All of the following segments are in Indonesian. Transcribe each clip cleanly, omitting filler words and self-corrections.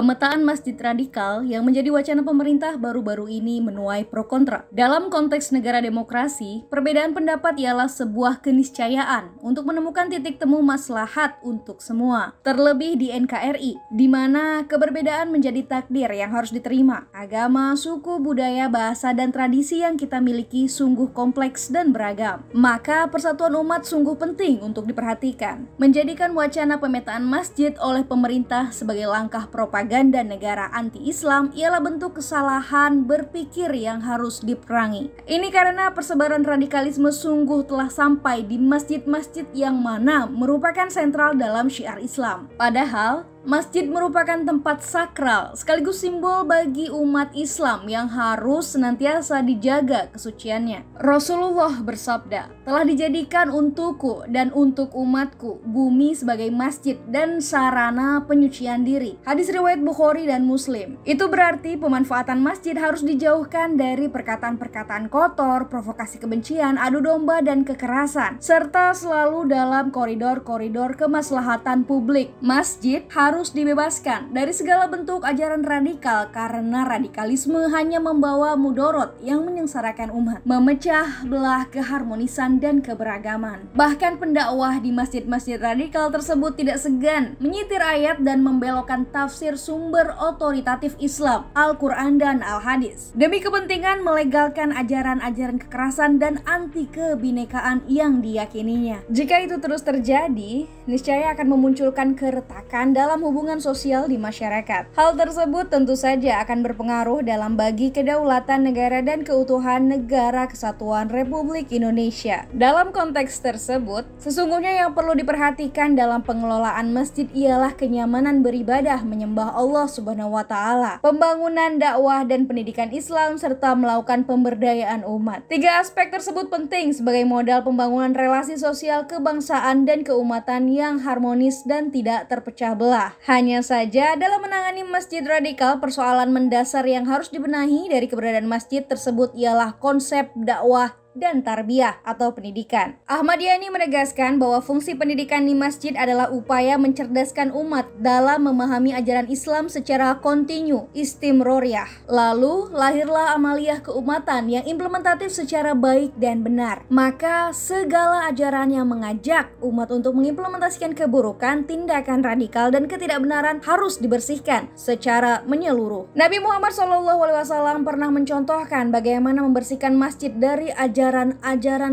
Pemetaan masjid radikal yang menjadi wacana pemerintah baru-baru ini menuai pro kontra. Dalam konteks negara demokrasi, perbedaan pendapat ialah sebuah keniscayaan untuk menemukan titik temu maslahat untuk semua. Terlebih di NKRI, di mana keberbedaan menjadi takdir yang harus diterima. Agama, suku, budaya, bahasa, dan tradisi yang kita miliki sungguh kompleks dan beragam. Maka persatuan umat sungguh penting untuk diperhatikan. Menjadikan wacana pemetaan masjid oleh pemerintah sebagai langkah propaganda negara anti-Islam ialah bentuk kesalahan berpikir yang harus diperangi. Ini karena persebaran radikalisme sungguh telah sampai di masjid-masjid yang mana merupakan sentral dalam syiar Islam. Padahal masjid merupakan tempat sakral sekaligus simbol bagi umat Islam yang harus senantiasa dijaga kesuciannya. Rasulullah bersabda, "Telah dijadikan untukku dan untuk umatku bumi sebagai masjid dan sarana penyucian diri." Hadis riwayat Bukhari dan Muslim. Itu berarti pemanfaatan masjid harus dijauhkan dari perkataan-perkataan kotor, provokasi kebencian, adu domba, dan kekerasan, serta selalu dalam koridor-koridor kemaslahatan publik. Masjid harus dibebaskan dari segala bentuk ajaran radikal karena radikalisme hanya membawa mudorot yang menyengsarakan umat, memecah belah keharmonisan dan keberagaman. Bahkan pendakwah di masjid-masjid radikal tersebut tidak segan menyitir ayat dan membelokkan tafsir sumber otoritatif Islam, Al-Quran dan Al-Hadis, demi kepentingan melegalkan ajaran-ajaran kekerasan dan anti kebinekaan yang diyakininya. Jika itu terus terjadi, niscaya akan memunculkan keretakan dalam hubungan sosial di masyarakat. Hal tersebut tentu saja akan berpengaruh dalam bagi kedaulatan negara dan keutuhan negara kesatuan Republik Indonesia. Dalam konteks tersebut, sesungguhnya yang perlu diperhatikan dalam pengelolaan masjid ialah kenyamanan beribadah menyembah Allah Subhanahu wa Ta'ala, pembangunan dakwah dan pendidikan Islam, serta melakukan pemberdayaan umat. Tiga aspek tersebut penting sebagai modal pembangunan relasi sosial kebangsaan dan keumatan yang harmonis dan tidak terpecah belah. Hanya saja dalam menangani masjid radikal, persoalan mendasar yang harus dibenahi dari keberadaan masjid tersebut ialah konsep dakwah dan tarbiyah atau pendidikan. Ahmadiyah ini menegaskan bahwa fungsi pendidikan di masjid adalah upaya mencerdaskan umat dalam memahami ajaran Islam secara kontinu, istimroriyah. Lalu lahirlah amaliyah keumatan yang implementatif secara baik dan benar. Maka segala ajaran yang mengajak umat untuk mengimplementasikan keburukan, tindakan radikal dan ketidakbenaran harus dibersihkan secara menyeluruh. Nabi Muhammad SAW pernah mencontohkan bagaimana membersihkan masjid dari ajaran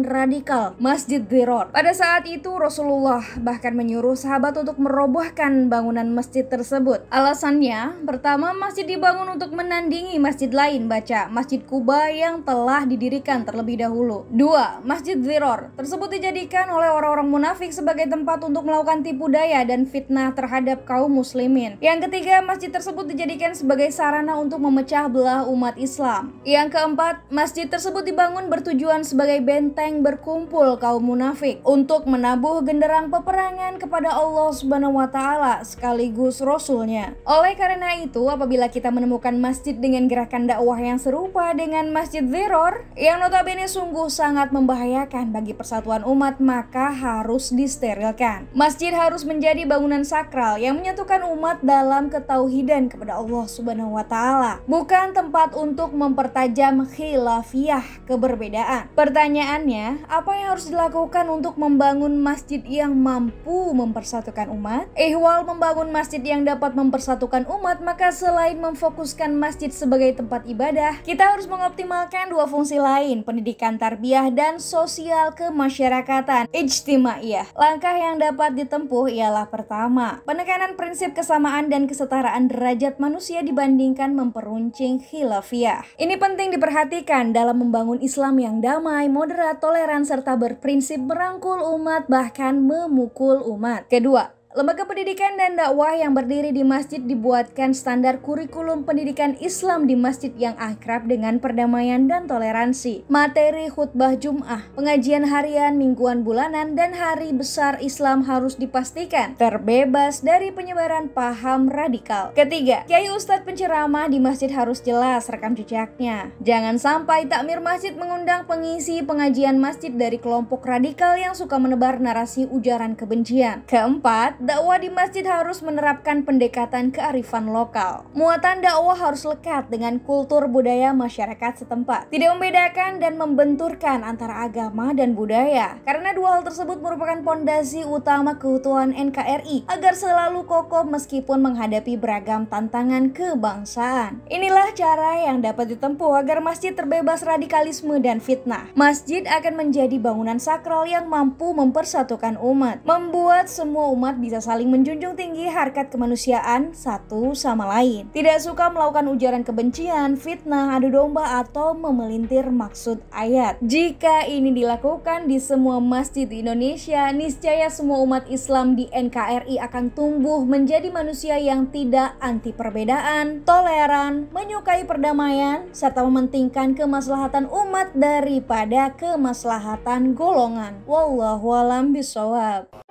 radikal, Masjid Dhirar. Pada saat itu Rasulullah bahkan menyuruh sahabat untuk merobohkan bangunan masjid tersebut. Alasannya, pertama, masjid dibangun untuk menandingi masjid lain, baca Masjid Quba yang telah didirikan terlebih dahulu. Dua, Masjid Dhirar tersebut dijadikan oleh orang-orang munafik sebagai tempat untuk melakukan tipu daya dan fitnah terhadap kaum muslimin. Yang ketiga, masjid tersebut dijadikan sebagai sarana untuk memecah belah umat Islam. Yang keempat, masjid tersebut dibangun bertujuan sebagai benteng berkumpul kaum munafik untuk menabuh genderang peperangan kepada Allah Subhanahu wa Ta'ala sekaligus Rasulnya. Oleh karena itu, apabila kita menemukan masjid dengan gerakan dakwah yang serupa dengan Masjid Dhirar yang notabene sungguh sangat membahayakan bagi persatuan umat, maka harus disterilkan. Masjid harus menjadi bangunan sakral yang menyatukan umat dalam ketauhidan kepada Allah Subhanahu wa Ta'ala, bukan tempat untuk mempertajam khilafiyah, keberbedaan. Pertanyaannya, apa yang harus dilakukan untuk membangun masjid yang mampu mempersatukan umat? Ihwal membangun masjid yang dapat mempersatukan umat, maka selain memfokuskan masjid sebagai tempat ibadah, kita harus mengoptimalkan dua fungsi lain, pendidikan tarbiyah dan sosial kemasyarakatan, ijtimaiyah. Langkah yang dapat ditempuh ialah pertama, penekanan prinsip kesamaan dan kesetaraan derajat manusia dibandingkan memperuncing khilafiyah. Ini penting diperhatikan dalam membangun Islam yang damai, moderat, toleran, serta berprinsip merangkul umat bahkan memukul umat. Kedua, lembaga pendidikan dan dakwah yang berdiri di masjid dibuatkan standar kurikulum pendidikan Islam di masjid yang akrab dengan perdamaian dan toleransi. Materi khutbah Jum'ah, pengajian harian, mingguan, bulanan, dan hari besar Islam harus dipastikan terbebas dari penyebaran paham radikal. Ketiga, kiai ustadz penceramah di masjid harus jelas rekam jejaknya. Jangan sampai takmir masjid mengundang pengisi pengajian masjid dari kelompok radikal yang suka menebar narasi ujaran kebencian. Keempat, dakwah di masjid harus menerapkan pendekatan kearifan lokal. Muatan dakwah harus lekat dengan kultur budaya masyarakat setempat, tidak membedakan dan membenturkan antara agama dan budaya. Karena dua hal tersebut merupakan pondasi utama keutuhan NKRI agar selalu kokoh meskipun menghadapi beragam tantangan kebangsaan. Inilah cara yang dapat ditempuh agar masjid terbebas radikalisme dan fitnah. Masjid akan menjadi bangunan sakral yang mampu mempersatukan umat, membuat semua umat bisa saling menjunjung tinggi harkat kemanusiaan satu sama lain. Tidak suka melakukan ujaran kebencian, fitnah, adu domba, atau memelintir maksud ayat. Jika ini dilakukan di semua masjid di Indonesia, niscaya semua umat Islam di NKRI akan tumbuh menjadi manusia yang tidak anti perbedaan, toleran, menyukai perdamaian, serta mementingkan kemaslahatan umat daripada kemaslahatan golongan. Wallahu a'lam bishawab.